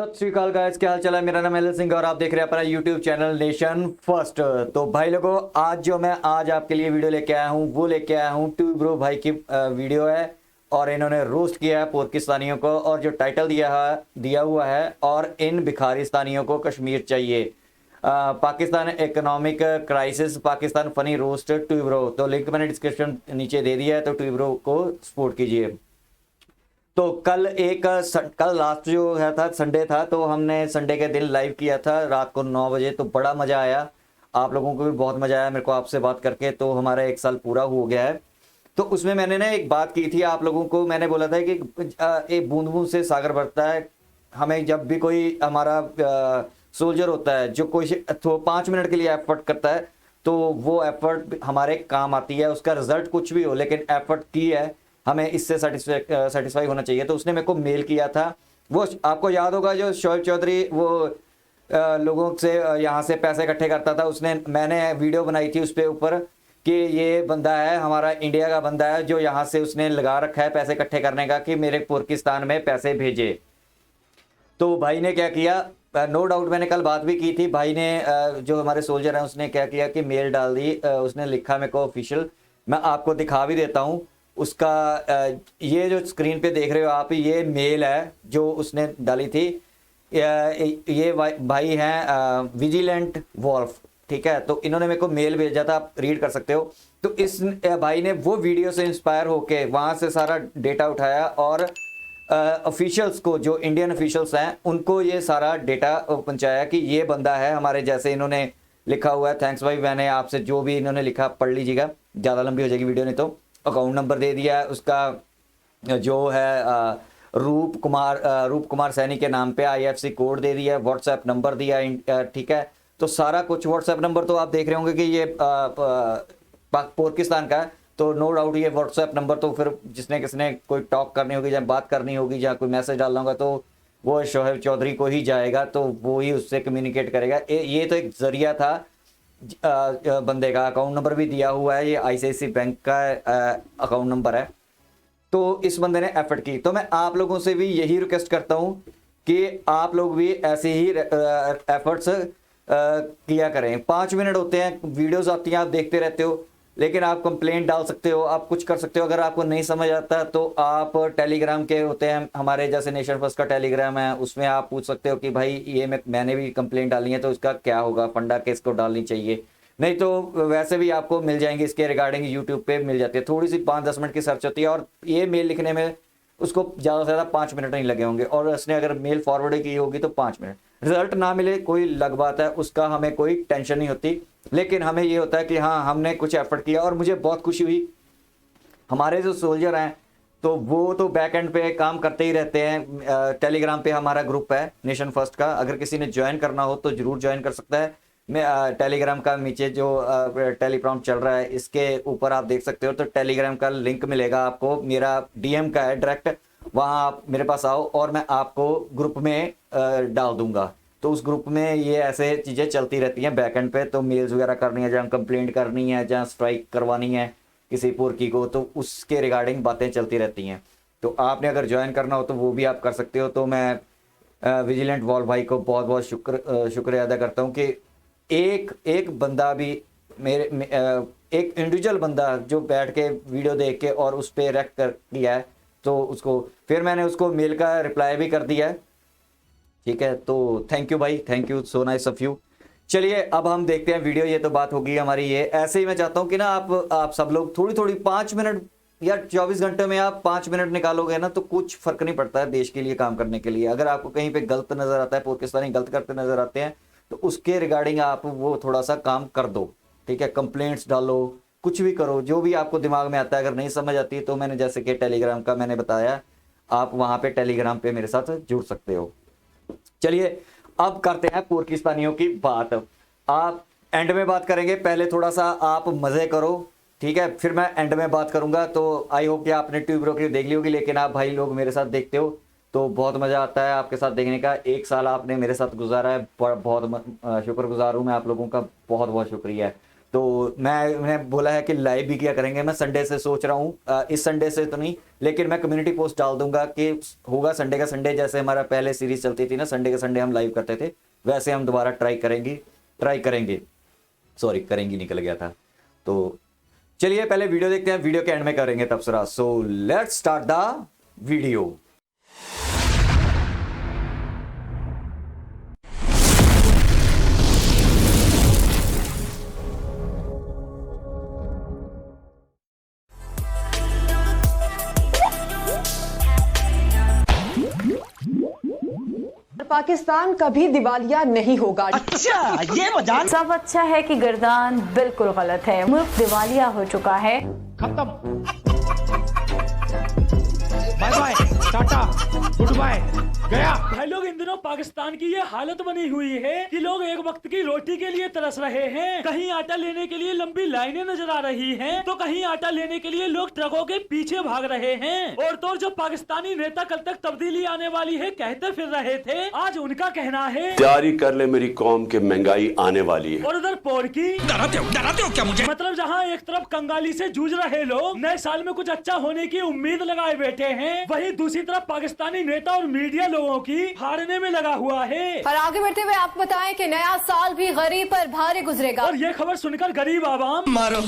सत श्री अकाल गाइस, क्या हाल चाल है। मेरा नाम है सिंह और आप देख रहे हैं अपना यूट्यूब चैनल नेशन फर्स्ट। तो भाई लोगों, आज आपके लिए वीडियो लेके आया हूँ, वो लेके आया हूँ टू ब्रो भाई की वीडियो है। और इन्होंने रोस्ट किया है पाकिस्तानियों को, और जो टाइटल दिया हुआ है, और इन भिखारिस्तानियों को कश्मीर चाहिए। Pakistan economic crisis, Pakistan funny roast two bro. तो लिंक मैंने डिस्क्रिप्शन नीचे दे दिया है, तो टू ब्रो को सपोर्ट कीजिए। तो कल लास्ट जो है था संडे था, तो हमने संडे के दिन लाइव किया था रात को 9 बजे। तो बड़ा मज़ा आया, आप लोगों को भी बहुत मज़ा आया मेरे को आपसे बात करके। तो हमारा 1 साल पूरा हो गया है। तो उसमें मैंने ना एक बात की थी आप लोगों को, मैंने बोला था कि एक बूंद बूंद से सागर भरता है। हमें जब भी कोई हमारा सोल्जर होता है जो कोई तो 5 मिनट के लिए एफर्ट करता है, तो वो एफर्ट हमारे काम आती है। उसका रिजल्ट कुछ भी हो, लेकिन एफर्ट की है, हमें इससे सेटिस्फाई होना चाहिए। तो उसने मेरे को मेल किया था। वो आपको याद होगा, जो शोएब चौधरी वो लोगों से यहाँ से पैसे इकट्ठे करता था, मैंने वीडियो बनाई थी उस पर ऊपर कि ये बंदा है हमारा इंडिया का बंदा है, जो यहाँ से उसने लगा रखा है पैसे इकट्ठे करने का कि मेरे पाकिस्तान में पैसे भेजे। तो भाई ने क्या किया, नो डाउट मैंने कल बात भी की थी। भाई ने जो हमारे सोल्जर हैं उसने क्या किया कि मेल डाल दी। उसने लिखा मेरे को ऑफिशियल, मैं आपको दिखा भी देता हूँ उसका। ये जो स्क्रीन पे देख रहे हो आप, ये मेल है जो उसने डाली थी। ये भाई हैं विजिलेंट वॉल्फ, ठीक है। तो इन्होंने मेरे को मेल भेजा था, आप रीड कर सकते हो। तो इस भाई ने वो वीडियो से इंस्पायर होके वहाँ से सारा डेटा उठाया, और ऑफिशियल्स को, जो इंडियन ऑफिशियल्स हैं, उनको ये सारा डेटा पहुंचाया कि ये बंदा है हमारे जैसे। इन्होंने लिखा हुआ है, थैंक्स भाई, मैंने आपसे जो भी इन्होंने लिखा पढ़ लीजिएगा, ज़्यादा लंबी हो जाएगी वीडियो नहीं तो। अकाउंट नंबर दे दिया है उसका, जो है रूप कुमार सैनी के नाम पे। आईएफएससी कोड दे दिया है, व्हाट्सएप नंबर दिया है, ठीक है। तो सारा कुछ, व्हाट्सएप नंबर तो आप देख रहे होंगे कि ये पाकिस्तान का है। तो नो डाउट ये व्हाट्सएप नंबर, तो फिर जिसने किसने कोई टॉक करनी होगी या बात करनी होगी या कोई मैसेज डालना होगा, तो वो शोएब चौधरी को ही जाएगा, तो वो ही उससे कम्युनिकेट करेगा। ये तो एक जरिया था। बंदे का अकाउंट नंबर भी दिया हुआ है, ये आईसीआईसीआई बैंक का अकाउंट नंबर है। तो इस बंदे ने एफर्ट की। तो मैं आप लोगों से भी यही रिक्वेस्ट करता हूं कि आप लोग भी ऐसे ही एफर्ट्स किया करें। 5 मिनट होते हैं, वीडियोस आती हैं, आप देखते रहते हो, लेकिन आप कंप्लेंट डाल सकते हो, आप कुछ कर सकते हो। अगर आपको नहीं समझ आता तो आप टेलीग्राम के होते हैं हमारे जैसे नेशन फर्स्ट का टेलीग्राम है, उसमें आप पूछ सकते हो कि भाई ये मैंने भी कंप्लेंट डाली है, तो इसका क्या होगा, फंडा किसको को डालनी चाहिए। नहीं तो वैसे भी आपको मिल जाएंगे इसके रिगार्डिंग, यूट्यूब पे मिल जाती है। थोड़ी सी 5-10 मिनट की सर्च होती है, और ये मेल लिखने में उसको ज़्यादा से ज़्यादा 5 मिनट नहीं लगे होंगे, और उसने अगर मेल फॉरवर्ड की होगी तो 5 मिनट। रिजल्ट ना मिले कोई अलग बात है, उसका हमें कोई टेंशन नहीं होती, लेकिन हमें ये होता है कि हाँ, हमने कुछ एफर्ट किया। और मुझे बहुत खुशी हुई, हमारे जो सोल्जर हैं तो वो तो बैक एंड पे काम करते ही रहते हैं। टेलीग्राम पे हमारा ग्रुप है नेशन फर्स्ट का, अगर किसी ने ज्वाइन करना हो तो जरूर ज्वाइन कर सकता है। मैं टेलीग्राम का नीचे जो टेलीप्रॉम्प्ट चल रहा है, इसके ऊपर आप देख सकते हो। तो टेलीग्राम का लिंक मिलेगा आपको, मेरा डीएम का है डायरेक्ट, वहाँ आप मेरे पास आओ और मैं आपको ग्रुप में डाल दूंगा। तो उस ग्रुप में ये ऐसे चीज़ें चलती रहती हैं बैक एंड पे। तो मेल्स वगैरह करनी है, जहाँ कंप्लेंट करनी है, जहाँ स्ट्राइक करवानी है किसी पुरकी को, तो उसके रिगार्डिंग बातें चलती रहती हैं। तो आपने अगर ज्वाइन करना हो तो वो भी आप कर सकते हो। तो मैं विजिलेंट वॉल भाई को बहुत बहुत शुक्रिया अदा करता हूँ कि एक एक बंदा भी एक इंडिविजुअल बंदा जो बैठ के वीडियो देख के और उस पर रिएक्ट कर दिया है, तो उसको फिर मैंने उसको मेल का रिप्लाई भी कर दिया है, ठीक है। तो थैंक यू भाई, thank you, so nice of you. चलिए अब हम देखते हैं वीडियो। ये तो बात होगी हमारी, ये ऐसे ही मैं चाहता हूँ कि ना आप सब लोग थोड़ी थोड़ी 5 मिनट या 24 घंटे में आप 5 मिनट निकालोगे ना, तो कुछ फर्क नहीं पड़ता है देश के लिए काम करने के लिए। अगर आपको कहीं पे गलत नजर आता है, पाकिस्तानी गलत करते नजर आते हैं, तो उसके रिगार्डिंग आप वो थोड़ा सा काम कर दो, ठीक है। कंप्लेंट्स डालो, कुछ भी करो, जो भी आपको दिमाग में आता है। अगर नहीं समझ आती है तो मैंने जैसे कि टेलीग्राम का मैंने बताया, आप वहां पे टेलीग्राम पे मेरे साथ जुड़ सकते हो। चलिए अब करते हैं पाकिस्तानियों की बात। आप एंड में बात करेंगे, पहले थोड़ा सा आप मजे करो, ठीक है, फिर मैं एंड में बात करूंगा। तो आई होप कि आपने ट्यूब ब्रो की देख ली होगी, लेकिन आप भाई लोग मेरे साथ देखते हो तो बहुत मज़ा आता है आपके साथ देखने का। 1 साल आपने मेरे साथ गुजारा है, बहुत शुक्रगुजार हूँ मैं आप लोगों का, बहुत बहुत शुक्रिया है। तो मैंने बोला है कि लाइव भी किया करेंगे। मैं संडे से सोच रहा हूँ, इस संडे से तो नहीं, लेकिन मैं कम्युनिटी पोस्ट डाल दूंगा कि होगा संडे का संडे, जैसे हमारा पहले सीरीज चलती थी ना, संडे का संडे हम लाइव करते थे, वैसे हम दोबारा ट्राई करेंगे। सॉरी, करेंगी निकल गया था। तो चलिए पहले वीडियो देखते हैं, वीडियो के एंड में करेंगे तबसरा। So let's start the video. Pakistan कभी दिवालिया नहीं होगा। अच्छा, ये वजह। सब अच्छा है कि गर्दान बिल्कुल गलत है। मुल्क दिवालिया हो चुका है। खत्म। Bye bye, tata, goodbye, गया। भाई लोग, इन दिनों पाकिस्तान की ये हालत बनी हुई है कि लोग एक वक्त की रोटी के लिए तरस रहे हैं। कहीं आटा लेने के लिए लंबी लाइनें नजर आ रही हैं, तो कहीं आटा लेने के लिए लोग ट्रकों के पीछे भाग रहे हैं। और तो जो पाकिस्तानी नेता कल तक तब्दीली आने वाली है कहते फिर रहे थे, आज उनका कहना है तैयारी कर ले मेरी कौम के महंगाई आने वाली है। और उधर पोर की डराते हो क्या मुझे? मतलब जहाँ एक तरफ कंगाली से जूझ रहे लोग नए साल में कुछ अच्छा होने की उम्मीद लगाए बैठे हैं, वहीं दूसरी तरफ पाकिस्तानी नेता और मीडिया लोगों की हारने में लगा हुआ है। और आगे बढ़ते हुए आप बताएं कि नया साल भी गरीब पर भारी गुजरेगा। और ये खबर सुनकर गरीब आवाम मारो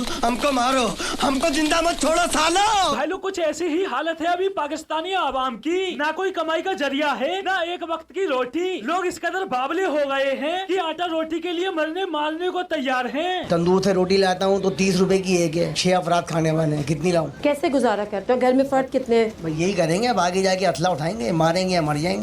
हमको जिंदा मत छोड़ो सालो। भाई लोग, कुछ ऐसी ही हालत है अभी पाकिस्तानी आवाम की। ना कोई कमाई का जरिया है, ना एक वक्त की रोटी। लोग इस कदर बावले हो गए हैं कि आटा रोटी के लिए मरने मारने को तैयार हैं। तंदूर से रोटी लाता हूँ तो 30 रुपए की एक है, 6 अफराद खाने वाले हैं, कितनी लाऊं? कैसे गुजारा करते हो? घर में फर्द कितने? भाई यही करेंगे, अब आगे जाके असला उठाएंगे, मारेंगे या मर जाएंगे।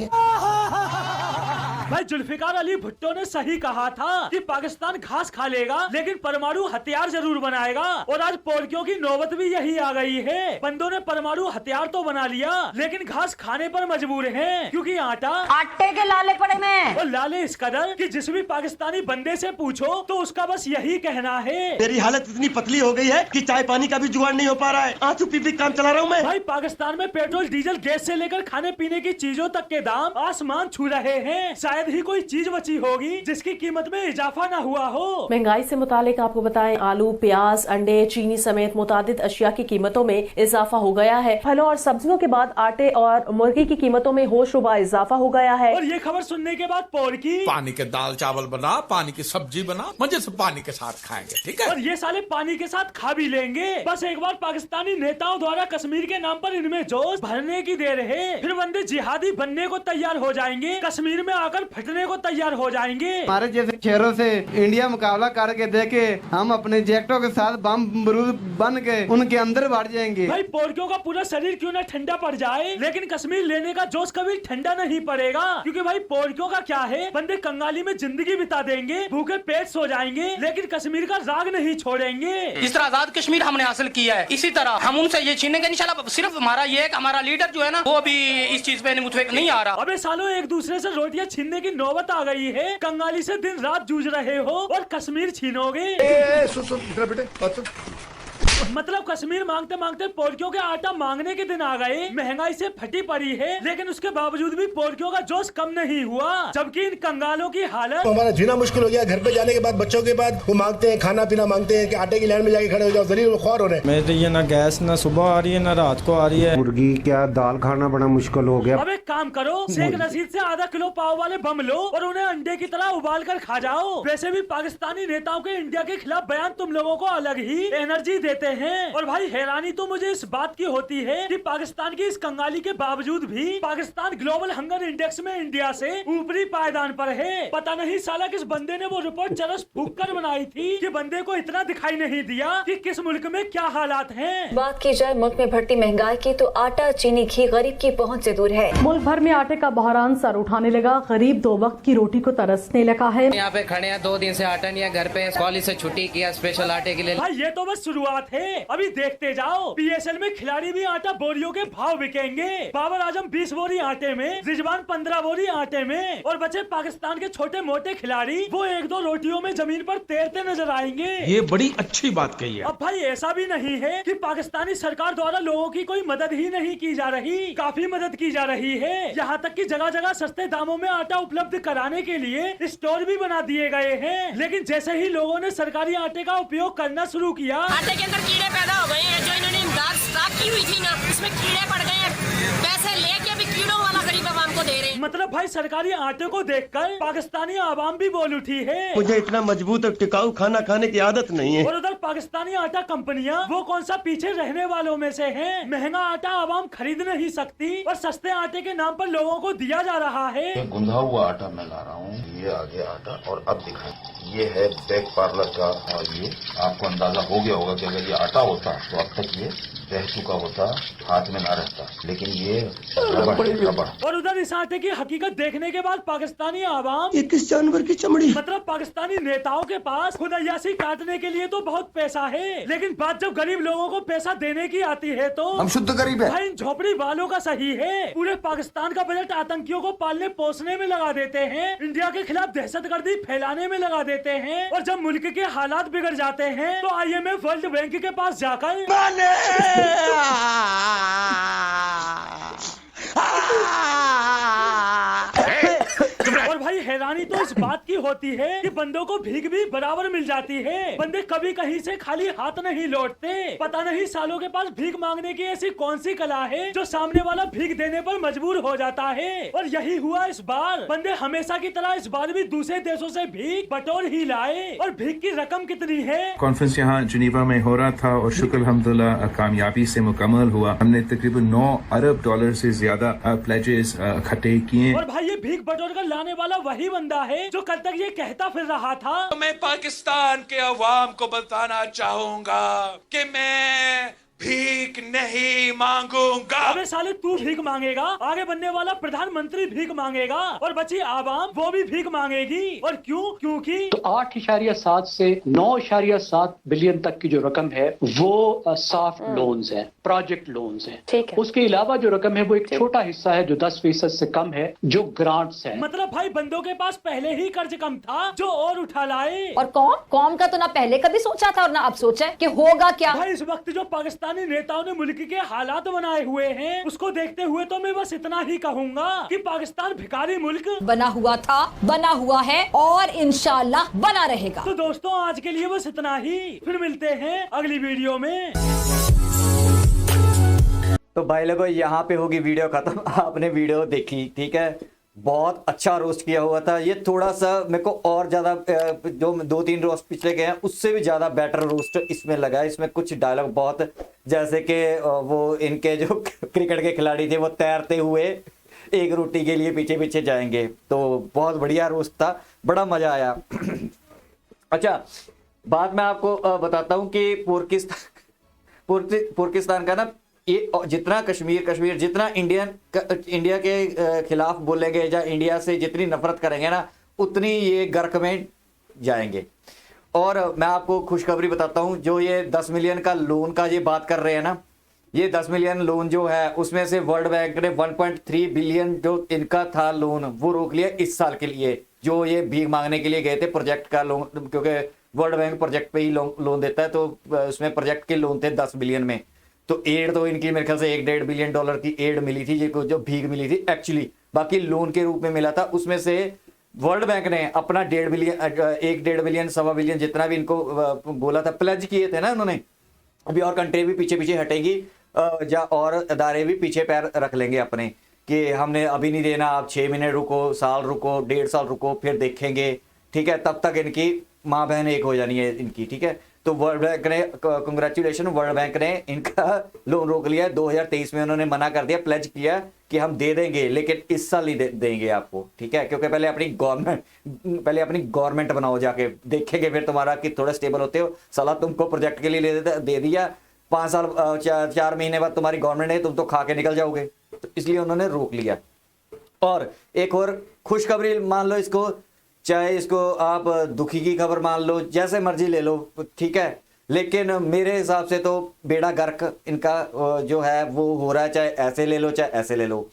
भाई जुल्फिकार अली भुट्टो ने सही कहा था कि पाकिस्तान घास खा लेगा लेकिन परमाणु हथियार जरूर बनाएगा। और आज पोरकियों की नौबत भी यही आ गई है। बंदों ने परमाणु हथियार तो बना लिया लेकिन घास खाने पर मजबूर हैं, क्योंकि आटे के लाले पड़े में। और लाले इस कदर कि जिस भी पाकिस्तानी बंदे से पूछो तो उसका बस यही कहना है, मेरी हालत इतनी पतली हो गई है कि चाय पानी का भी जुगाड़ नहीं हो पा रहा है। आंसू पी काम चला रहा हूँ मैं। भाई पाकिस्तान में पेट्रोल डीजल गैस से लेकर खाने पीने की चीजों तक के दाम आसमान छू रहे हैं। शायद ही कोई चीज बची होगी जिसकी कीमत में इजाफा न हुआ हो। महंगाई से मुतालिक आपको बताएं, आलू, प्याज, अंडे, चीनी समेत मुतादिद अशिया की कीमतों में इजाफा हो गया है। फलों और सब्जियों के बाद आटे और मुर्गी की कीमतों में होशरुबा इजाफा हो गया है। और ये खबर सुनने के बाद पोर की पानी के दाल चावल बना, पानी की सब्जी बना, मजे से पानी के साथ खाएंगे, ठीक है? और ये साले पानी के साथ खा भी लेंगे। बस एक बार पाकिस्तानी नेताओं द्वारा कश्मीर के नाम पर इनमें जोश भरने की देर है, फिर बंदे जिहादी बनने को तैयार हो जाएंगे, कश्मीर में आकर फटने को तैयार हो जाएंगे। हमारे जैसे शहरों से इंडिया मुकाबला करके देखे, हम अपने जेक्टों के साथ बम बरूद बन के उनके अंदर बढ़ जाएंगे। भाई पोरकियों का पूरा शरीर क्यों ना ठंडा पड़ जाए, लेकिन कश्मीर लेने का जोश कभी ठंडा नहीं पड़ेगा। क्योंकि भाई पोरकियों का क्या है, बंदे कंगाली में जिंदगी बिता देंगे, भूखे पेट सो जाएंगे, लेकिन कश्मीर का राग नहीं छोड़ेंगे। जिस तरह आजाद कश्मीर हमने हासिल किया है, इसी तरह हम उनसे ये छीनेंगे इंशाल्लाह। सिर्फ हमारा ये है कि हमारा लीडर जो है ना, वो भी इस चीज पे मुतफिक नहीं आ रहा। अबे सालों, एक दूसरे से रोटियां छीनने की नौबत आ गई है। कंगाली से दिन रात जूझ रहे हो और कश्मीर छीनोगे। मतलब कश्मीर मांगते मांगते पोरकियों के आटा मांगने के दिन आ गए। महंगाई से फटी पड़ी है, लेकिन उसके बावजूद भी पोरकियों का जोश कम नहीं हुआ। जबकि इन कंगालों की हालत, हमारा जीना मुश्किल हो गया। घर पे जाने के बाद बच्चों के बाद वो मांगते हैं, खाना पीना मांगते हैं कि आटे की लाइन में जाके खड़े हो जाओ, जलील ख्वार हो रहे हैं। मेरे लिए ना गैस ना सुबह आ रही है ना रात को आ रही है। मुर्गी क्या दाल खाना बड़ा मुश्किल हो गया। अब एक काम करो, शेख रशीद से आधा किलो पाव वाले बम लो और उन्हें अंडे की तरह उबाल कर खा जाओ। वैसे भी पाकिस्तानी नेताओं के इंडिया के खिलाफ बयान तुम लोगों को अलग ही एनर्जी देते हैं। और भाई हैरानी तो मुझे इस बात की होती है कि पाकिस्तान की इस कंगाली के बावजूद भी पाकिस्तान ग्लोबल हंगर इंडेक्स में इंडिया से ऊपरी पायदान पर है। पता नहीं साला किस बंदे ने वो रिपोर्ट चरस फूक कर बनाई थी कि बंदे को इतना दिखाई नहीं दिया कि किस मुल्क में क्या हालात हैं। बात की जाए मुल्क में बढ़ती महंगाई की तो आटा, चीनी, घी गरीब की पहुंच से दूर है। मुल्क भर में आटे का बहरान सर उठाने लगा। गरीब 2 वक्त की रोटी को तरसने लगा है। यहाँ पे खड़े हैं, 2 दिन से आटा नहीं है घर पे, कॉलेज से छुट्टी किया स्पेशल आटे के लिए। भाई ये तो बस शुरुआत है। थे, अभी देखते जाओ पीएसएल में खिलाड़ी भी आटा बोरियों के भाव बिकेंगे। बाबर आजम 20 बोरी आटे में, रिजवान 15 बोरी आटे में, और बचे पाकिस्तान के छोटे मोटे खिलाड़ी, वो 1-2 रोटियों में जमीन पर तैरते नजर आएंगे। ये बड़ी अच्छी बात कही है। अब भाई ऐसा भी नहीं है कि पाकिस्तानी सरकार द्वारा लोगों की कोई मदद ही नहीं की जा रही, काफी मदद की जा रही है। यहाँ तक कि जगह जगह सस्ते दामों में आटा उपलब्ध कराने के लिए स्टोर भी बना दिए गए हैं। लेकिन जैसे ही लोगों ने सरकारी आटे का उपयोग करना शुरू किया, आटे के अंदर कीड़े पैदा हो गए हैं। जो इन्होंने इमदाद स्टॉक की हुई थी ना, उसमें कीड़े पड़ गए हैं। पैसे लेके भी कीड़ों वाला गरीब आवाम को दे रहे हैं। मतलब भाई सरकारी आटे को देखकर पाकिस्तानी आवाम भी बोल उठी है। मुझे इतना मजबूत और टिकाऊ खाना खाने की आदत नहीं है। और उधर पाकिस्तानी आटा कंपनियां वो कौन सा पीछे रहने वालों में से हैं। महंगा आटा आवाम खरीद नहीं सकती और सस्ते आटे के नाम पर लोगों को दिया जा रहा है। गुंधा हुआ आटा मैं ला रहा हूँ, ये आ गया आटा। और अब दिखाएं, ये है बैक पार्लर का, और ये आपको अंदाजा हो गया होगा कि अगर ये आटा होता तो अब तक ये बह चुका होता, हाथ में ना रहता, लेकिन ये रबड़। और उधर इस आटे की हकीकत देखने के बाद पाकिस्तानी आवाम, ये किस जानवर की चमड़ी? मतलब पाकिस्तानी नेताओं के पास खुदायासी काटने के लिए तो बहुत पैसा है, लेकिन बात जब गरीब लोगों को पैसा देने की आती है तो हम शुद्ध गरीब हैं। भाई इन झोपड़ी वालों का सही है। पूरे पाकिस्तान का बजट आतंकियों को पालने पोसने में लगा देते हैं, इंडिया के खिलाफ दहशतगर्दी फैलाने में लगा देते हैं, और जब मुल्क के हालात बिगड़ जाते हैं तो IMF वर्ल्ड बैंक के पास जाकर और भाई हैरानी तो इस बात की होती है कि बंदों को भीख भी बराबर मिल जाती है। बंदे कभी कहीं से खाली हाथ नहीं लौटते। पता नहीं सालों के पास भीख मांगने की ऐसी कौन सी कला है जो सामने वाला भीख देने पर मजबूर हो जाता है। और यही हुआ इस बार। बंदे हमेशा की तरह इस बार भी दूसरे देशों से भीख बटोर ही लाए। और भीख की रकम कितनी है? कॉन्फ्रेंस यहाँ जिनेवा में हो रहा था और शुक्र अल्हम्दुलिल्लाह कामयाबी से मुकम्मल हुआ। हमने तकरीबन $9 अरब से ज्यादा प्लेजेस इकट्ठे किए। और भाई ये भीख बटोर कर लाने वाला वही बंदा है जो कल तक ये कहता फिर रहा था, तो मैं पाकिस्तान के अवाम को बताना चाहूंगा कि मैं भीख नहीं मांगूंगा। अबे साले तू भीख मांगेगा, आगे बनने वाला प्रधानमंत्री भीख मांगेगा, और बची आवाम वो भी भीख मांगेगी। और क्यों? क्योंकि तो 8.7 से 9.7 बिलियन तक की जो रकम है वो सॉफ्ट लोन्स है, प्रोजेक्ट लोन्स है। ठीक है। उसके अलावा जो रकम है वो एक छोटा हिस्सा है जो 10% से कम है, जो ग्रांट्स है। मतलब भाई बंदों के पास पहले ही कर्ज कम था जो और उठा लाए। और कौम का तो ना पहले कभी सोचा था और ना अब सोचा है कि होगा क्या। भाई इस वक्त जो पाकिस्तानी नेताओं ने मुल्क के हालात बनाए हुए हैं, उसको देखते हुए तो मैं बस इतना ही कहूंगा कि पाकिस्तान भिखारी मुल्क बना हुआ था, बना हुआ है और इंशाल्लाह बना रहेगा। तो दोस्तों आज के लिए बस इतना ही, फिर मिलते हैं अगली वीडियो में। तो भाई लोगों यहाँ पे होगी वीडियो खत्म। आपने वीडियो देखी, ठीक है, बहुत अच्छा रोस्ट किया हुआ था। ये थोड़ा सा मेरे को और ज्यादा जो 2-3 रोस्ट पिछले गए हैं उससे भी ज्यादा बेटर रोस्ट इसमें लगा है। इसमें कुछ डायलॉग बहुत, जैसे कि वो इनके जो क्रिकेट के खिलाड़ी थे वो तैरते हुए एक रोटी के लिए पीछे पीछे जाएंगे, तो बहुत बढ़िया रोस्ट था, बड़ा मजा आया। अच्छा बात मैं आपको बताता हूँ कि पाकिस्तान का ना ये जितना कश्मीर जितना इंडिया के खिलाफ बोलेंगे या इंडिया से जितनी नफरत करेंगे ना, उतनी ये गर्क में जाएंगे। और मैं आपको खुशखबरी बताता हूँ, जो ये 10 मिलियन का लोन का ये बात कर रहे हैं ना, ये 10 मिलियन लोन जो है उसमें से वर्ल्ड बैंक ने 1.3 बिलियन जो इनका था लोन वो रोक लिया इस साल के लिए, जो ये भीख मांगने के लिए गए थे प्रोजेक्ट का लोन, क्योंकि वर्ल्ड बैंक प्रोजेक्ट पे ही लोन देता है, तो उसमें प्रोजेक्ट के लोन थे 10 बिलियन में। तो एड तो इनकी मेरे ख्याल से $1.5 बिलियन की एड मिली थी, जो भीख मिली थी एक्चुअली, बाकी लोन के रूप में मिला था। उसमें से वर्ल्ड बैंक ने अपना 1.5 बिलियन 1.5 बिलियन जितना भी इनको बोला था, प्लेज किए थे ना उन्होंने। अभी और कंट्री भी पीछे पीछे हटेगी और अदारे भी पीछे पैर रख लेंगे अपने, कि हमने अभी नहीं देना, आप 6 महीने रुको, साल रुको, 1.5 साल रुको, फिर देखेंगे, ठीक है। तब तक इनकी माँ बहन एक हो जानी है इनकी, ठीक है। तो वर्ल्ड बैंक ने, कंग्रेचुलेशन, वर्ल्ड बैंक ने इनका लोन रोक लिया। 2023 में उन्होंने मना कर दिया, प्लेज किया कि हम दे देंगे लेकिन इस साल ही देंगे आपको, ठीक है, क्योंकि पहले अपनी गवर्नमेंट बनाओ, जाके देखेंगे फिर तुम्हारा कि थोड़ा स्टेबल होते हो। साला तुमको प्रोजेक्ट के लिए दे दिया, 5 साल 4 महीने बाद तुम्हारी गवर्नमेंट है, तुम तो खा के निकल जाओगे, तो इसलिए उन्होंने रोक लिया। और एक और खुशखबरी मान लो इसको, चाहे इसको आप दुखी की खबर मान लो, जैसे मर्जी ले लो, ठीक है। लेकिन मेरे हिसाब से तो बेड़ा गर्क इनका जो है वो हो रहा है, चाहे ऐसे ले लो चाहे ऐसे ले लो।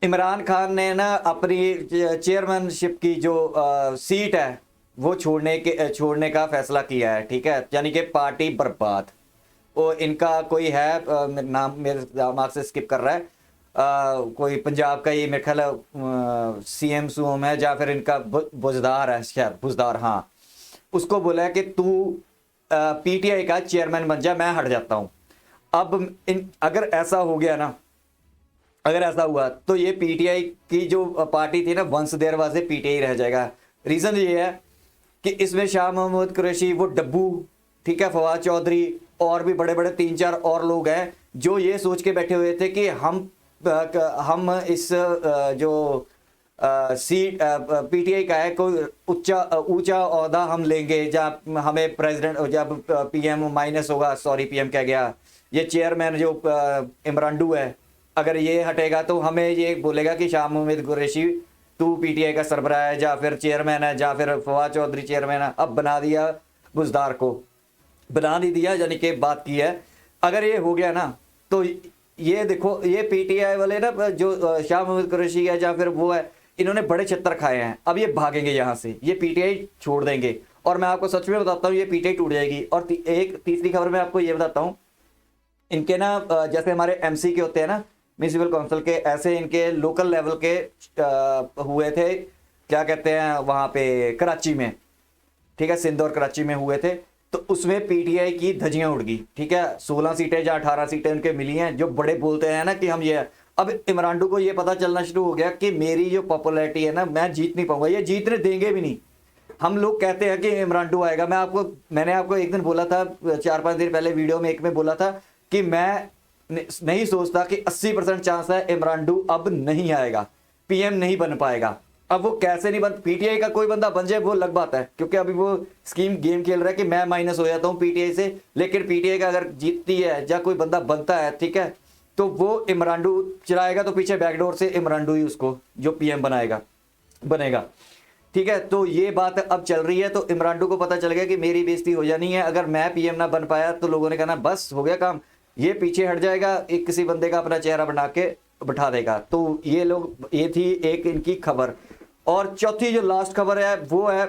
इमरान खान ने ना अपनी चेयरमैनशिप की जो सीट है वो छोड़ने का फैसला किया है, ठीक है, यानी कि पार्टी बर्बाद। और इनका कोई है नाम मेरे दिमाग से स्किप कर रहा है, कोई पंजाब का ही मेरे ख्याल CM सूम है, या फिर इनका बुजदार है शायद, बुजदार, हाँ, उसको बोला है कि तू PTI का चेयरमैन बन जा, मैं हट जाता हूँ। अब अगर ऐसा हो गया ना, अगर ऐसा हुआ तो ये PTI की जो पार्टी थी ना, वंस देर वाजे PTI रह जाएगा। रीज़न ये है कि इसमें शाह महमूद कुरैशी, वो डब्बू, ठीक है, फवाद चौधरी और भी बड़े बड़े 3-4 और लोग हैं जो ये सोच के बैठे हुए थे कि हम इस जो सीट PTI का है कोई ऊंचा ओहदा हम लेंगे, जब हमें प्रेसिडेंट, जब PM माइनस होगा, सॉरी PM कह गया, ये चेयरमैन जो इमरांडू है, अगर ये हटेगा तो हमें ये बोलेगा कि शाह महमूद कुरैशी तू PTI का सरबराह है, या फिर चेयरमैन है, या फिर फवाद चौधरी चेयरमैन है। अब बना दिया बुजदार को, बना नहीं दिया, यानी कि बात की है। अगर ये हो गया ना तो ये देखो, ये PTI वाले ना जो शाह महमूद कुरैशी है या फिर वो है, इन्होंने बड़े छत्तर खाए हैं। अब ये भागेंगे यहाँ से, ये PTI छोड़ देंगे, और मैं आपको सच में बताता हूँ ये PTI टूट जाएगी। और एक तीसरी खबर मैं आपको ये बताता हूँ, इनके ना जैसे हमारे MC के होते हैं ना, म्यूनिसिपल काउंसिल के, ऐसे इनके लोकल लेवल के हुए थे, क्या कहते हैं वहाँ पे कराची में, ठीक है, सिंध और कराची में हुए थे। तो उसमें PTI की धज्जियां उड़ गई, ठीक है, 16 सीटें या 18 सीटें उनके मिली हैं, जो बड़े बोलते हैं ना कि हम ये। अब इमरांडू को ये पता चलना शुरू हो गया कि मेरी जो पॉपुलैरिटी है ना, मैं जीत नहीं पाऊंगा, ये जीतने देंगे भी नहीं। हम लोग कहते हैं कि इमरांडू आएगा, मैंने आपको एक दिन बोला था, 4-5 दिन पहले वीडियो में एक में बोला था कि मैं नहीं सोचता कि 80% चांस है इमरांडू अब नहीं आएगा, PM नहीं बन पाएगा। अब वो कैसे नहीं बन, PTI का कोई बंदा बन जाए वो अलग बात है, क्योंकि अभी वो स्कीम गेम खेल रहा है कि मैं माइनस हो जाता हूँ PTI से। लेकिन PTI का अगर जीतती है या कोई बंदा बनता है, ठीक है, तो वो इमरांडू चलाएगा, तो पीछे बैकडोर से इमरांडू ही उसको जो PM बनेगा, ठीक है। तो ये बात अब चल रही है, तो इमरांडू को पता चल गया कि मेरी बेइज्जती हो जानी है, अगर मैं PM ना बन पाया तो लोगों ने कहना बस हो गया काम, ये पीछे हट जाएगा, एक किसी बंदे का अपना चेहरा बना के बिठा देगा। तो ये थी एक इनकी खबर। और चौथी जो लास्ट खबर है वो है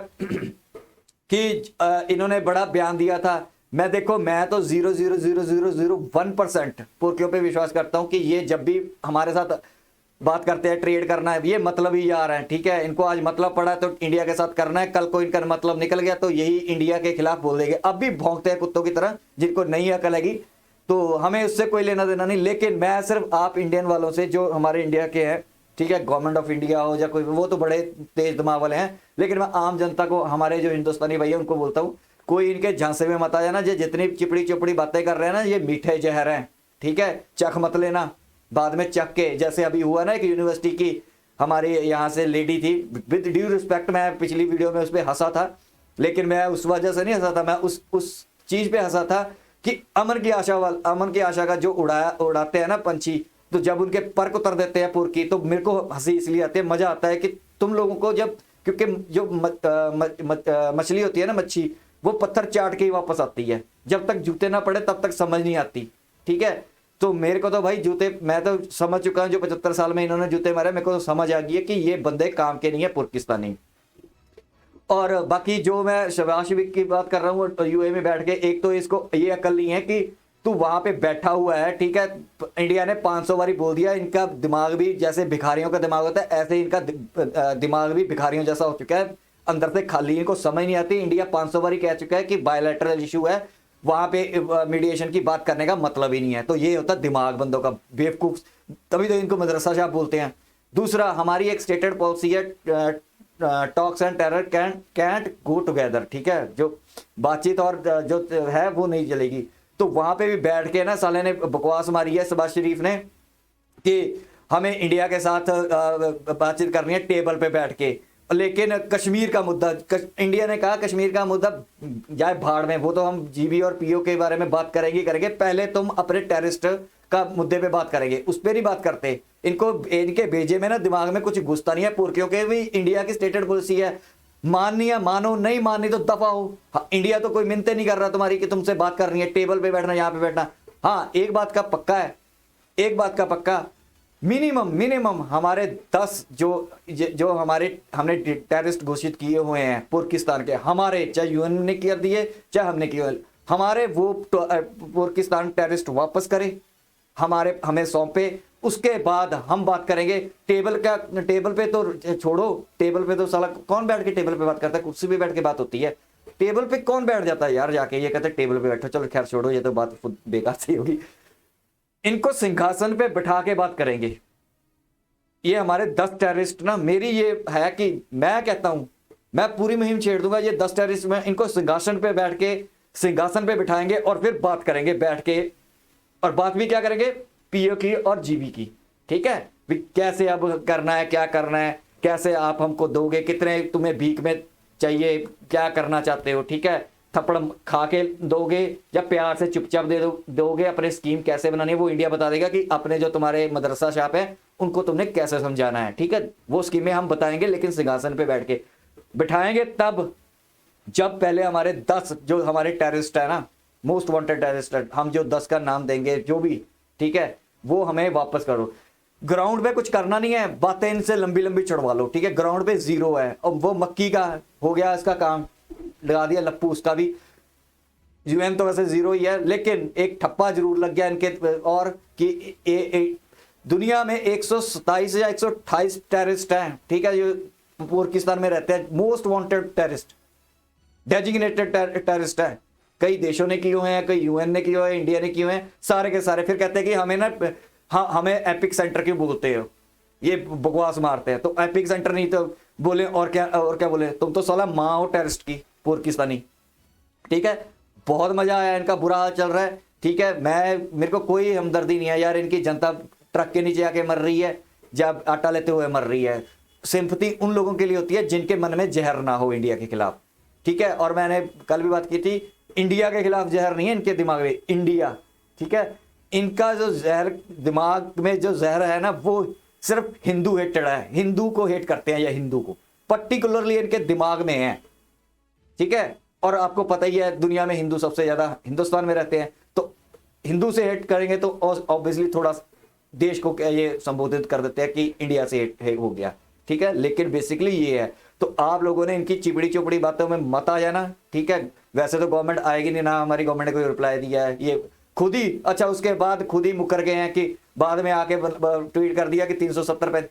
कि इन्होंने बड़ा बयान दिया था। मैं तो 0.00001% पुरखियों पे विश्वास करता हूं कि ये जब भी हमारे साथ बात करते हैं, ट्रेड करना है, ये मतलब ही यार हैं, ठीक है, इनको आज मतलब पड़ा तो इंडिया के साथ करना है, कल को इनका मतलब निकल गया तो यही इंडिया के खिलाफ बोल देंगे। अब भी भौंकते हैं कुत्तों की तरह, जिनको नहीं अकल हैगी, तो हमें उससे कोई लेना देना नहीं। लेकिन मैं सिर्फ आप इंडियन वालों से, जो हमारे इंडिया के हैं, ठीक है, गवर्नमेंट ऑफ इंडिया हो या कोई, वो तो बड़े तेज दिमाग वाले हैं, लेकिन मैं आम जनता को, हमारे जो हिंदुस्तानी भाई है उनको बोलता हूँ, कोई इनके झांसे में मत आ जाना। जो जितनी चिपड़ी बातें कर रहे हैं ना, ये मीठे जहर हैं, ठीक है, चख मत लेना बाद में चख के। जैसे अभी हुआ ना एक यूनिवर्सिटी की हमारे यहाँ से लेडी थी, विद ड्यू रिस्पेक्ट, मैं पिछली वीडियो में उस पर हंसा था, लेकिन मैं उस वजह से नहीं हंसा था, मैं उस चीज पे हंसा था कि अमन की आशा का जो उड़ाते हैं ना पंछी, तो जब उनके पर उतर देते हैं पुर की, तो मेरे को हंसी इसलिए आती है, मजा आता है कि तुम लोगों को जब, क्योंकि जो मछली होती है ना, मच्छी, वो पत्थर चाट के ही वापस आती है, जब तक जूते ना पड़े तब तक समझ नहीं आती, ठीक है। तो मेरे को तो भाई जूते, मैं तो समझ चुका हूं, जो 75 साल में इन्होंने जूते मारे, मेरे को तो समझ आ गई है कि ये बंदे काम के नहीं है, पाकिस्तानी। और बाकी जो मैं शहबाज शरीफ की बात कर रहा हूँ UAE में बैठ के, एक तो इसको ये अकल नहीं है कि तू वहां पे बैठा हुआ है, ठीक है, इंडिया ने 500 बारी बोल दिया, इनका दिमाग भी जैसे भिखारियों का दिमाग होता है, ऐसे इनका दिमाग भी भिखारियों जैसा हो चुका है, अंदर से खाली, इनको समझ नहीं आती। इंडिया 500 बारी कह चुका है कि बायलैटरल इशू है, वहां पे मीडिएशन की बात करने का मतलब ही नहीं है। तो ये होता है दिमाग बंदों का, बेवकूफ, तभी तो इनको मदरसा शाह बोलते हैं। दूसरा, हमारी एक स्टेटेड पॉलिसी है, talks and terror can't go together, ठीक है, जो बातचीत और जो है वो नहीं चलेगी। तो वहां पे भी बैठ के ना साले ने बकवास मारी है शहबाज शरीफ ने कि हमें इंडिया के साथ बातचीत करनी है टेबल पे बैठ के, लेकिन कश्मीर का मुद्दा, इंडिया ने कहा कश्मीर का मुद्दा जाए भाड़ में, वो तो हम GB और PO के बारे में बात करेंगे, पहले तुम अपने टेररिस्ट का मुद्दे पे बात करेंगे, उस पर नहीं बात करते। इनके भेजे में ना दिमाग में कुछ घुसता नहीं है। पुरखियों के भी इंडिया की स्टेटेड पॉलिसी है, माननी है मानो, नहीं माननी तो दफा हो। हाँ, इंडिया तो कोई मिन्नतें नहीं कर रहा तुम्हारी कि तुमसे बात करनी है, टेबल पे बैठना, यहाँ पे बैठना। हाँ, एक बात का पक्का है, एक बात का पक्का, मिनिमम हमारे 10 जो हमने टेररिस्ट घोषित किए हुए हैं पाकिस्तान के, हमारे, चाहे यूएन ने कर दिए चाहे हमने किए, हमारे वो पाकिस्तान टेररिस्ट वापस करे, हमें सौंपे, उसके बाद हम बात करेंगे। टेबल पे तो छोड़ो, टेबल पे तो साला कौन बैठ के टेबल पे बात करता है, कुर्सी पे बैठ के बात होती है। टेबल पे कौन बैठ जाता है यार जाके, ये कहते हैं टेबल पे बैठो, चलो खैर छोड़ो, ये तो बात खुद बेकार सी होगी। इनको सिंहासन पे बैठा के बात करेंगे। ये हमारे 10 टेररिस्ट ना, मेरी ये है कि मैं कहता हूं मैं पूरी मुहिम छेड़ दूंगा, ये 10 टेररिस्ट में इनको सिंहासन पे बिठाएंगे और फिर बात करेंगे बैठ के। और बात भी क्या करेंगे, पीओ की और जीबी की, ठीक है, कैसे अब करना है, क्या करना है, कैसे आप हमको दोगे, कितने तुम्हें भीख में चाहिए, क्या करना चाहते हो, ठीक है, थप्पड़ खा के दोगे या प्यार से चुपचाप दोगे, अपने स्कीम कैसे बनानी है वो इंडिया बता देगा कि अपने जो तुम्हारे मदरसा शॉप है उनको तुमने कैसे समझाना है, ठीक है, वो स्कीमें हम बताएंगे। लेकिन सिंहासन पे बैठ के बिठाएंगे तब जब पहले हमारे 10 जो हमारे टेररिस्ट है ना, मोस्ट वांटेड टेररिस्ट, हम जो 10 का नाम देंगे जो भी, ठीक है, वो हमें वापस करो। ग्राउंड पे कुछ करना नहीं है, बातें इनसे लंबी लंबी चढ़वा लो, ठीक है, ग्राउंड पे 0 है। और वो मक्की का हो गया, इसका काम लगा दिया लप्पू, उसका भी यूएन तो वैसे 0 ही है, लेकिन एक ठप्पा जरूर लग गया इनके और कि दुनिया में 127 या 128 टेररिस्ट हैं, ठीक है, जो पाकिस्तान में रहते हैं, most wanted terrorist, designated terrorist है। कई देशों ने किए हुए हैं, कई यूएन ने किए हुए हैं, इंडिया ने किए हुए हैं, सारे के सारे। फिर कहते हैं कि हमें ना, हाँ, हमें एपिक सेंटर क्यों बोलते हो, ये बकवास मारते हैं। तो एपिक सेंटर नहीं तो बोले और क्या बोले, तुम तो साला माँ हो टेररिस्ट की पाकिस्तानी, ठीक है। बहुत मजा आया, इनका बुरा हाल चल रहा है, ठीक है। मेरे को कोई हमदर्दी नहीं है यार, इनकी जनता ट्रक के नीचे आके मर रही है, जब आटा लेते हुए मर रही है। सिंपैथी उन लोगों के लिए होती है जिनके मन में जहर ना हो इंडिया के खिलाफ, ठीक है। और मैंने कल भी बात की थी, इंडिया के खिलाफ जहर नहीं है इनके दिमाग में, इंडिया, ठीक है। इनका जो जहर, दिमाग में जो जहर है ना, वो सिर्फ हिंदू हेटेड है, हिंदू को हेट करते हैं या हिंदू को पर्टिकुलरली इनके दिमाग में है, ठीक है। और आपको पता ही है दुनिया में हिंदू सबसे ज्यादा हिंदुस्तान में रहते हैं, तो हिंदू से हेट करेंगे तो ऑब्वियसली थोड़ा देश को ये संबोधित कर देते हैं कि इंडिया से हेट हो गया, ठीक है। लेकिन बेसिकली ये है, तो आप लोगों ने इनकी चिपड़ी चुपड़ी बातों में मत आ जाना, ठीक है। वैसे तो गवर्नमेंट आएगी नहीं ना, हमारी गवर्नमेंट ने कोई रिप्लाई दिया है, ये खुद ही, अच्छा उसके बाद खुद ही मुकर गए हैं कि बाद में आके ट्वीट कर दिया कि 370 पे,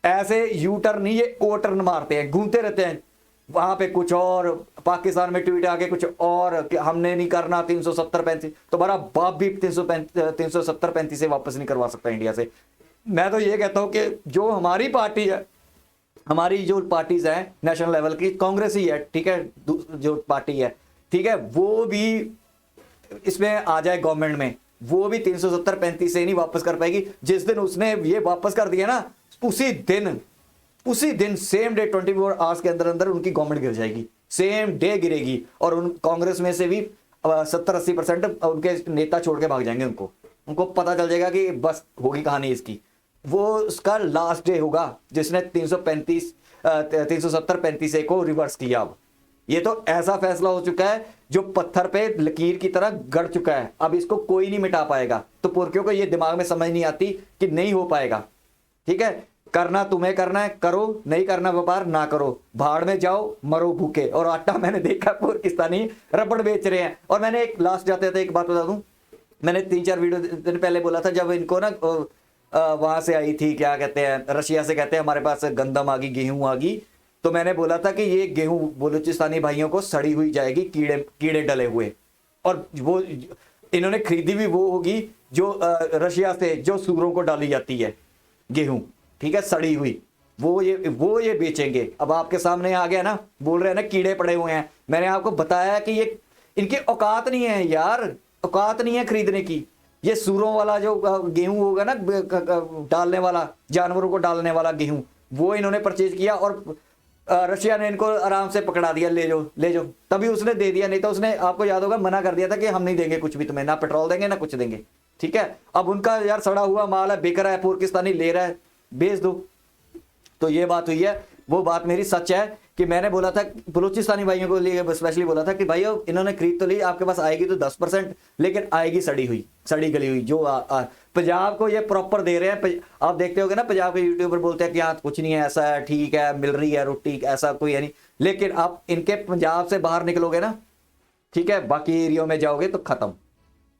ऐसे यू टर्न नहीं, ये ओ टर्न मारते हैं, घूमते रहते हैं, वहां पे कुछ और, पाकिस्तान में ट्वीट आके कुछ और कि हमने नहीं करना 370-35, तो बड़ा बाप भी 370-35 से वापस नहीं करवा सकता इंडिया से। मैं तो ये कहता हूं कि जो हमारी पार्टी है, हमारी जो पार्टीज हैं नेशनल लेवल की, कांग्रेस ही है, ठीक है, जो पार्टी है, ठीक है, वो भी इसमें आ जाए गवर्नमेंट में, वो भी 370-35 से नहीं वापस कर पाएगी। जिस दिन उसने ये वापस कर दिया ना, उसी दिन सेम डे 24 आवर्स के अंदर अंदर उनकी गवर्नमेंट गिर जाएगी, सेम डे गिरेगी। और उन कांग्रेस में से भी 70-80% उनके नेता छोड़ के भाग जाएंगे, उनको पता चल जाएगा कि बस होगी कहानी इसकी। वो उसका लास्ट डे होगा जिसने 370-35 को रिवर्स किया। अब ये तो ऐसा फैसला हो चुका है जो पत्थर पे लकीर की तरह गड़ चुका है, अब इसको कोई नहीं मिटा पाएगा। तो पुरखियों को ये दिमाग में समझ नहीं आती कि नहीं हो पाएगा, ठीक है। करना तुम्हें करना है, करो, नहीं करना व्यापार ना करो, भाड़ में जाओ, मरो भूखे। और आटा मैंने देखा पाकिस्तानी रबड़ बेच रहे हैं। और मैंने एक लास्ट जाते थे एक बात बता दूं, मैंने 3-4 वीडियो दिन पहले बोला था, जब इनको ना वहां से आई थी, क्या कहते हैं, रशिया से, कहते हैं हमारे पास गंदम आ गई, गेहूं आ गई, तो मैंने बोला था कि ये गेहूं बलूचिस्तानी भाइयों को सड़ी हुई जाएगी, कीड़े डले हुए। और वो इन्होंने खरीदी भी वो होगी जो रशिया से जो सूरों को डाली जाती है गेहूं, ठीक है, सड़ी हुई, वो ये बेचेंगे। अब आपके सामने आ गया ना, बोल रहे हैं ना कीड़े पड़े हुए हैं। मैंने आपको बताया कि ये इनकी औकात नहीं है यार, औकात नहीं है खरीदने की। ये सूरों वाला जो गेहूं होगा ना, डालने वाला, जानवरों को डालने वाला गेहूं, वो इन्होंने परचेज किया और रशिया ने इनको आराम से पकड़ा दिया, ले जाओ, तभी उसने दे दिया। नहीं तो उसने, आपको याद होगा, मना कर दिया था कि हम नहीं देंगे कुछ भी तुम्हें, ना पेट्रोल देंगे ना कुछ देंगे, ठीक है। अब उनका यार सड़ा हुआ माल है, बिक रहा है, पाकिस्तानी ले रहा है, बेच दो। तो ये बात हुई है, वो बात मेरी सच है कि मैंने बोला था बलूचिस्तानी भाइयों को लिए स्पेशली बोला था कि भाइयों इन्होंने खरीद तो ली, आपके पास आएगी तो 10%, लेकिन आएगी सड़ी गली हुई। जो पंजाब को ये प्रॉपर दे रहे हैं। आप देखते होगे ना पंजाब के यूट्यूबर बोलते हैं कि हाँ कुछ नहीं है, ऐसा है, ठीक है, मिल रही है रोटी, ऐसा कोई है नहीं। लेकिन आप इनके पंजाब से बाहर निकलोगे ना, ठीक है, बाकी एरिया में जाओगे तो खत्म,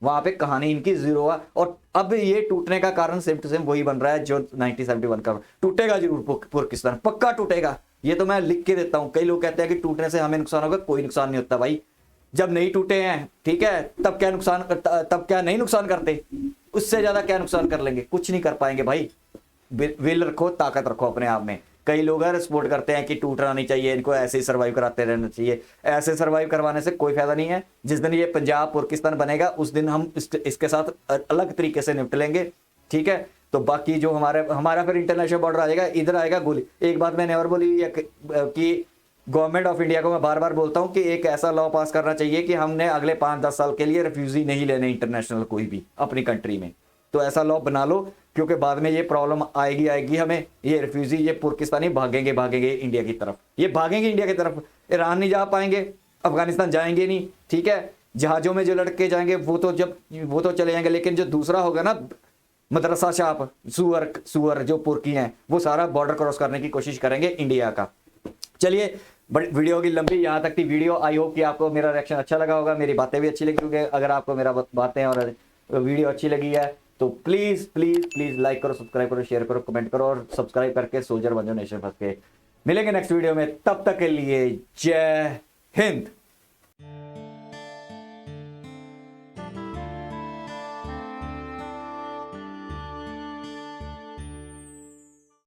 वहां पे कहानी इनकी जीरो है। और अब ये टूटने का कारण सेम टू सेम वही बन रहा है जो 1971 का। टूटेगा जरूर पाकिस्तान, पक्का टूटेगा, ये तो मैं लिख के देता हूं। कई लोग कहते हैं कि टूटने से हमें नुकसान होगा, कोई नुकसान नहीं होता भाई। जब नहीं टूटे हैं, ठीक है, तब क्या नहीं नुकसान करते, उससे ज्यादा क्या नुकसान कर लेंगे, कुछ नहीं कर पाएंगे भाई। विल रखो, ताकत रखो अपने आप में। कई लोग सपोर्ट करते हैं कि टूटना नहीं चाहिए, इनको ऐसे ही सर्वाइव कराते रहना चाहिए। ऐसे सर्वाइव करवाने से कोई फायदा नहीं है। जिस दिन ये पंजाब पाकिस्तान बनेगा उस दिन हम इसके साथ अलग तरीके से निपट लेंगे, ठीक है। तो बाकी जो हमारा फिर इंटरनेशनल बॉर्डर आ जाएगा, इधर आएगा गोली। एक बात मैंने और बोली कि गवर्नमेंट ऑफ इंडिया को मैं बार बार बोलता हूं कि एक ऐसा लॉ पास करना चाहिए कि हमने अगले 5-10 साल के लिए रिफ्यूजी नहीं लेने इंटरनेशनल कोई भी अपनी कंट्री में। तो ऐसा लॉ बना लो, क्योंकि बाद में ये प्रॉब्लम आएगी हमें। ये रिफ्यूजी, ये पाकिस्तानी भागेंगे इंडिया की तरफ, ये भागेंगे इंडिया की तरफ। ईरान नहीं जा पाएंगे, अफगानिस्तान जाएंगे नहीं, ठीक है। जहाजों में जो लड़के जाएंगे वो तो चले जाएंगे, लेकिन जो दूसरा होगा ना मदरसा छाप सुअर जो पुरकी हैं, वो सारा बॉर्डर क्रॉस करने की कोशिश करेंगे इंडिया का। चलिए, बड़ी वीडियो की लंबी यहाँ तक थी वीडियो। आई होप कि आपको मेरा रिएक्शन अच्छा लगा होगा, मेरी बातें भी अच्छी लगी होगी। अगर आपको मेरा बातें और वीडियो अच्छी लगी है तो प्लीज प्लीज प्लीज लाइक करो, सब्सक्राइब करो, शेयर करो, कमेंट करो और सब्सक्राइब करके सोल्जर बन जाओ नेशन फर्स्ट के। मिलेंगे नेक्स्ट वीडियो में, तब तक के लिए जय हिंद।